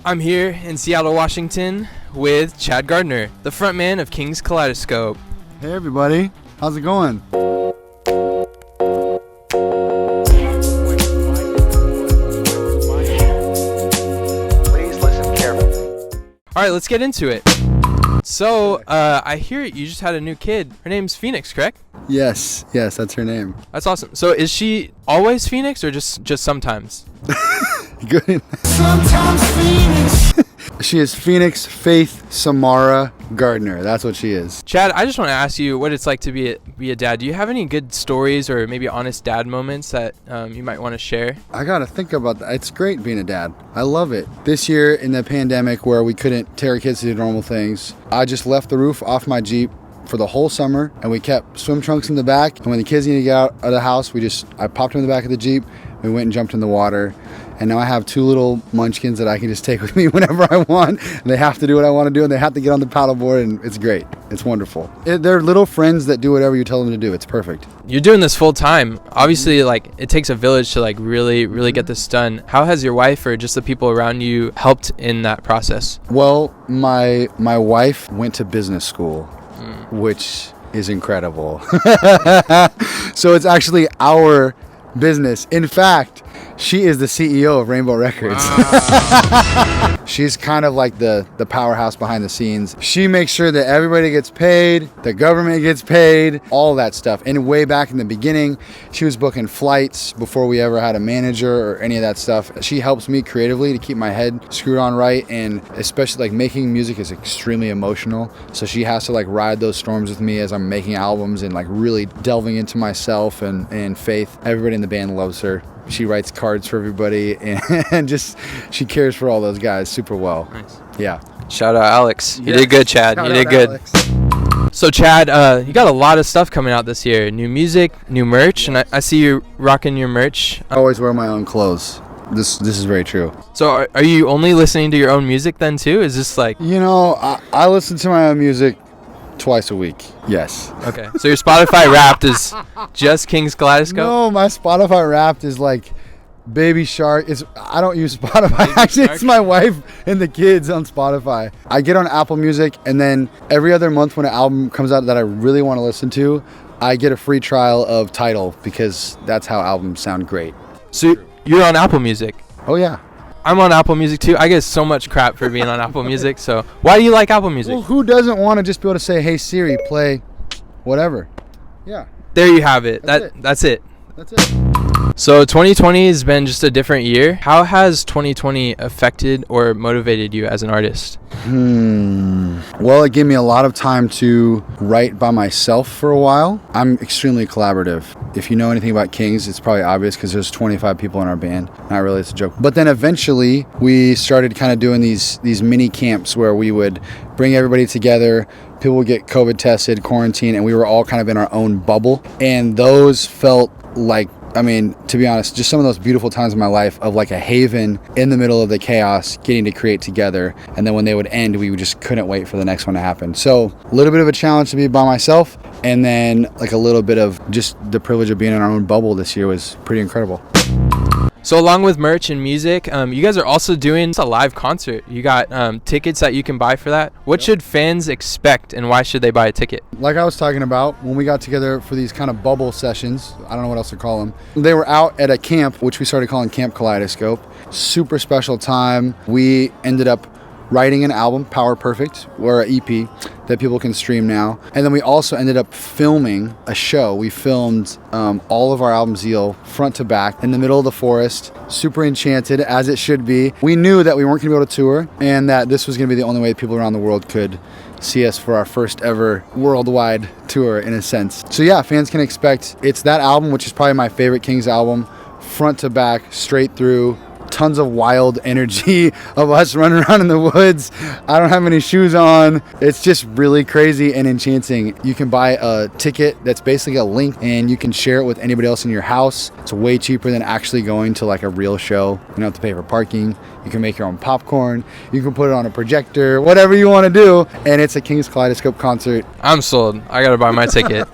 I'm here in Seattle, Washington with Chad Gardner, the frontman of Kings Kaleidoscope. Hey everybody, how's it going? Please listen carefully. All right, let's get into it. So, I hear you just had a new kid. Her name's Phoenix, correct? Yes, that's her name. That's awesome. So, is she always Phoenix or just sometimes? Good. Sometimes Phoenix. She is Phoenix Faith Samara Gardner. That's what she is. Chad, I just want to ask you what it's like to be a dad. Do you have any good stories or maybe honest dad moments that you might want to share? I gotta think about that. It's great being a dad. I love it. This year in the pandemic where we couldn't take our kids to do normal things, I just left the roof off my Jeep for the whole summer, and we kept swim trunks in the back. And when the kids needed to get out of the house, I popped them in the back of the Jeep. We went and jumped in the water. And now I have two little munchkins that I can just take with me whenever I want. And they have to do what I want to do, and they have to get on the paddleboard, and it's great. It's wonderful. They're little friends that do whatever you tell them to do. It's perfect. You're doing this full time. Obviously, it takes a village to really get this done. How has your wife or just the people around you helped in that process? Well, my wife went to business school, which is incredible. So it's actually our business. In fact, she is the CEO of Rainbow Records. Wow. She's kind of like the powerhouse behind the scenes. She makes sure that everybody gets paid, the government gets paid, all that stuff. And way back in the beginning, she was booking flights before we ever had a manager or any of that stuff. She helps me creatively to keep my head screwed on right, and especially making music is extremely emotional. So she has to ride those storms with me as I'm making albums and really delving into myself and Faith. Everybody in the band loves her. She writes cards for everybody, and just she cares for all those guys super well. Nice. Yeah. Shout out Alex. You did good, Chad. You did good. Alex. So Chad, you got a lot of stuff coming out this year. New music, new merch, and I see you rocking your merch. I always wear my own clothes. This is very true. So are you only listening to your own music then too? Is this I listen to my own music twice a week. Yes. Okay. So your Spotify Wrapped is just Kings Kaleidoscope? No, my Spotify Wrapped is Baby Shark. I don't use Spotify. Actually, it's my wife and the kids on Spotify. I get on Apple Music, and then every other month when an album comes out that I really want to listen to, I get a free trial of Tidal, because that's how albums sound great. So you're on Apple Music? Oh yeah. I'm on Apple Music too. I get so much crap for being on Apple Music. So why do you like Apple Music? Well, who doesn't want to just be able to say, "Hey Siri, play whatever"? Yeah. There you have it. That's it. That's it. So 2020 has been just a different year. How has 2020 affected or motivated you as an artist? Well, it gave me a lot of time to write by myself for a while. I'm extremely collaborative. If you know anything about Kings, it's probably obvious because there's 25 people in our band. Not really, it's a joke. But then eventually we started kind of doing these mini camps where we would bring everybody together. People would get COVID tested, quarantine, and we were all kind of in our own bubble. And those felt to be honest, just some of those beautiful times in my life of a haven in the middle of the chaos, getting to create together. And then when they would end, we just couldn't wait for the next one to happen. So a little bit of a challenge to be by myself, and then a little bit of just the privilege of being in our own bubble this year was pretty incredible. So along with merch and music, you guys are also doing a live concert. You got tickets that you can buy for that. What should fans expect, and why should they buy a ticket? Like I was talking about, when we got together for these kind of bubble sessions, I don't know what else to call them. They were out at a camp, which we started calling Kamp Kaleidoscope. Super special time. We ended up writing an album, Power Perfect, or an EP that people can stream now. And then we also ended up filming a show. We filmed all of our album Zeal, front to back, in the middle of the forest, super enchanted, as it should be. We knew that we weren't gonna be able to tour, and that this was gonna be the only way people around the world could see us for our first ever worldwide tour, in a sense. So yeah, fans can expect, it's that album, which is probably my favorite Kings album, front to back, straight through, tons of wild energy of us running around in the woods. I don't have any shoes on. It's just really crazy and enchanting. You can buy a ticket that's basically a link, and you can share it with anybody else in your house. It's way cheaper than actually going to a real show. You don't have to pay for parking. You can make your own popcorn. You can put it on a projector, whatever you want to do. And it's a Kings Kaleidoscope concert. I'm sold. I gotta buy my ticket.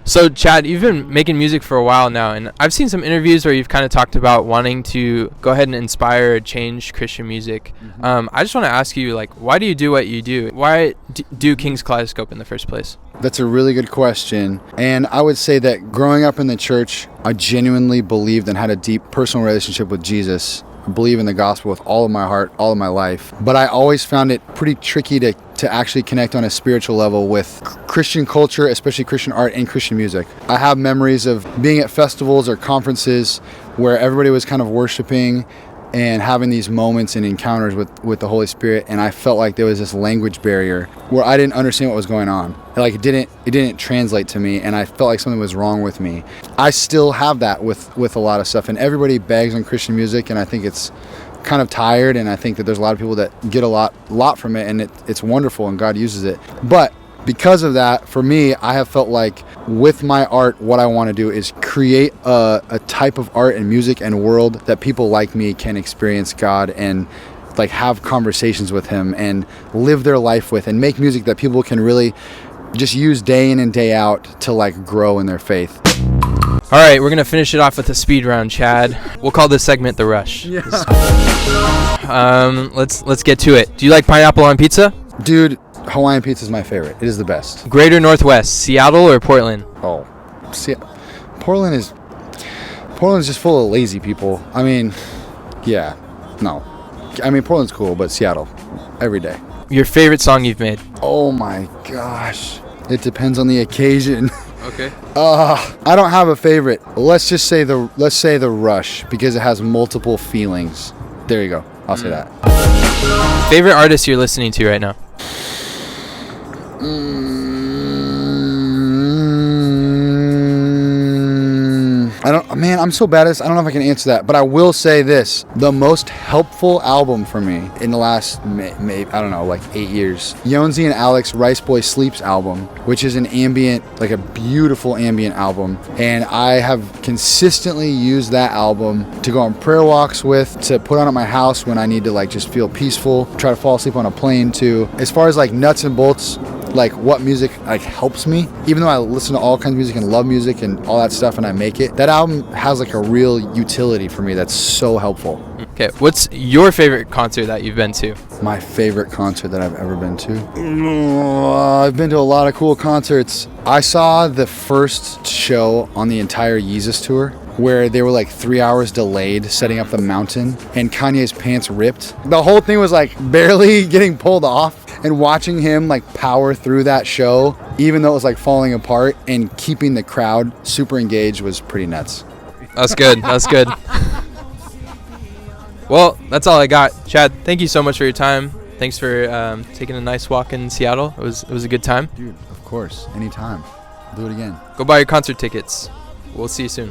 So, Chad, you've been making music for a while now, and I've seen some interviews where you've kind of talked about wanting to go ahead and inspire or change Christian music. I just want to ask you, like, why do you do what you do? Why do Kings Kaleidoscope in the first place? That's a really good question. And I would say that growing up in the church, I genuinely believed and had a deep personal relationship with Jesus. I believe in the gospel with all of my heart, all of my life. But I always found it pretty tricky to actually connect on a spiritual level with Christian culture, especially Christian art and Christian music. I have memories of being at festivals or conferences where everybody was kind of worshiping and having these moments and encounters with the Holy Spirit, and I felt like there was this language barrier where I didn't understand what was going on. Like it didn't translate to me, and I felt like something was wrong with me. I still have that with a lot of stuff, and everybody bags on Christian music, and I think it's kind of tired, and I think that there's a lot of people that get a lot from it, and it's wonderful, and God uses it. But because of that, for me, I have felt like with my art, what I want to do is create a type of art and music and world that people like me can experience God and like have conversations with Him and live their life with, and make music that people can really just use day in and day out to like grow in their faith. All right, we're gonna finish it off with a speed round, Chad. We'll call this segment the Rush. Yeah. Let's get to it. Do you like pineapple on pizza? Dude, Hawaiian pizza is my favorite. It is the best. Greater Northwest, Seattle or Portland? Oh, see, Portland is just full of lazy people. I mean, yeah, no. I mean, Portland's cool, but Seattle, every day. Your favorite song you've made? Oh my gosh, it depends on the occasion. Okay. I don't have a favorite. Let's say the Rush, because it has multiple feelings. There you go. I'll say that. Favorite artist you're listening to right now? I'm so bad at this. I don't know if I can answer that, but I will say this. The most helpful album for me in the last, maybe, I don't know, like 8 years. Yonzi and Alex Rice Boy Sleeps album, which is an ambient, like a beautiful ambient album. And I have consistently used that album to go on prayer walks with, to put on at my house when I need to like just feel peaceful, try to fall asleep on a plane too. As far as like nuts and bolts, like what music like helps me, even though I listen to all kinds of music and love music and all that stuff and I make it, that album has like a real utility for me that's so helpful. Okay, what's your favorite concert that you've been to? My favorite concert that I've ever been to? I've been to a lot of cool concerts. I saw the first show on the entire Yeezus tour, where they were like 3 hours delayed setting up the mountain, and Kanye's pants ripped. The whole thing was like barely getting pulled off, and watching him like power through that show, even though it was like falling apart, and keeping the crowd super engaged was pretty nuts. That's good. That's good. Well, that's all I got. Chad, thank you so much for your time. Thanks for taking a nice walk in Seattle. It was a good time. Dude, of course, anytime. I'll do it again. Go buy your concert tickets. We'll see you soon.